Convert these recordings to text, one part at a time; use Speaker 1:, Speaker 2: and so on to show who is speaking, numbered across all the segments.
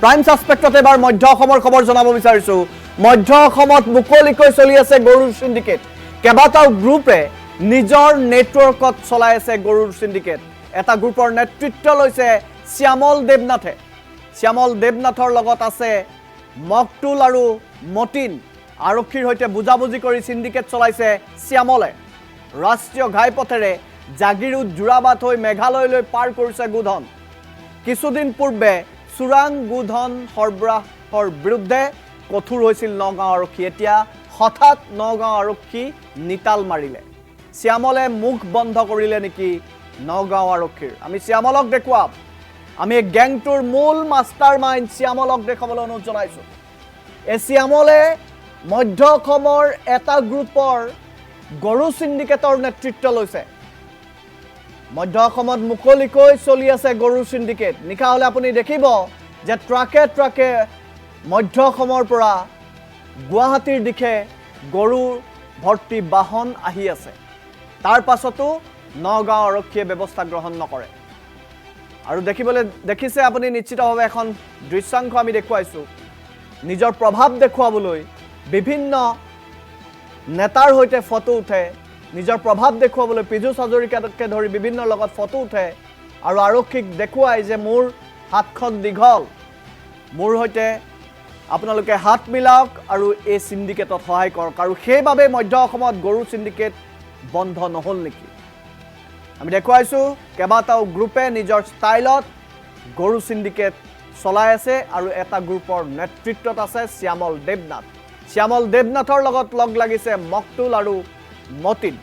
Speaker 1: prime সাসপেক্টত এবাৰ মধ্য অসমৰ খবৰ জনাব বিচাৰিছো মধ্য অসমত মুকলিকৈ চলি আছে গৰুৰ সিন্ডিকেট কেবাটাও গ্ৰুপে নিজৰ নেটৱৰ্কত চলাই আছে গৰুৰ সিন্ডিকেট এটা গ্ৰুপৰ নেতৃত্ব লৈছে শ্যামল দেৱনাথৰ লগত আছে মকটুল আৰু মতিন আৰক্ষীৰ হৈতে বুজাবুজি কৰি সিন্ডিকেট চলাইছে শ্যামলে ৰাষ্ট্ৰীয় ঘাইপথেৰে জাগিৰুদ জোৰাবাট হৈ মেঘালয়লৈ পাৰ কৰিছে গোধন কিছুদিন পূৰ্বে চুৰাং গোধন সৰবৰাহৰ বিৰুদ্ধে কঠোৰ হৈছিল নগাঁও আৰক্ষী এতিয়া হঠাৎ নগাঁও আৰক্ষী নিতাল মাৰিলে শ্যামলে মুখ বন্ধ কৰিলে নেকি নগাঁও আৰক্ষীৰ আমি শ্যামলক দেখুৱাম আমি গ্যাংটোৰ মূল মাষ্টাৰ মাইণ্ড শ্যামলক দেখাবলৈ অনুৰোধ জনাইছো এই শ্যামলে মধ্য অসমৰ এটা গ্ৰুপৰ গৰু সিন্ডিকেটৰ নেতৃত্ব লৈছে মধ্য অসমত মুকলিকৈ চলি আছে গৰু সিন্ডিকেট নিখা হলে আপুনি দেখিব যে ট্ৰাকে মধ্য অসমৰ পৰা গুৱাহাটীৰ দিশে গৰু ভৰ্তি বাহন আহি আছে তাৰ পাছতো নগাঁও আৰক্ষীয়ে ব্যৱস্থা গ্ৰহণ নকৰে আৰু দেখিছে আপুনি নিশ্চিতভাৱে এখন দৃশ্যাংশ আমি দেখুৱাইছো নিজৰ প্ৰভাৱ দেখুৱাবলৈ বিভিন্ন নেতাৰ হৈতে ফটো উঠে নিজৰ প্ৰভাৱ দেখুৱাবলৈ পিজুচ হাজৰিকাকে ধৰি বিভিন্ন লগত ফটো উঠে আৰু আৰক্ষীক দেখুৱাই যে মোৰ হাতখন দীঘল মোৰ হৈতে আপোনালোকে হাত মিলাওক আৰু এই সিন্ডিকেটত সহায় কৰক আৰু সেইভাবে মধ্য অসমত গৰু সিন্ডিকেট বন্ধ নহল নেকি আমি দেখুৱাইছো কেবাটাও গ্ৰুপে নিজৰ ষ্টাইলত গৰু সিন্ডিকেট চলাই আছে আৰু এটা গ্ৰুপৰ নেতৃত্বত আছে শ্যামল দেৱনাথৰ লগত লগ লাগিছে মকটুল আৰু মতিন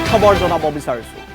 Speaker 1: খবৰ জনাব বিচাৰিছো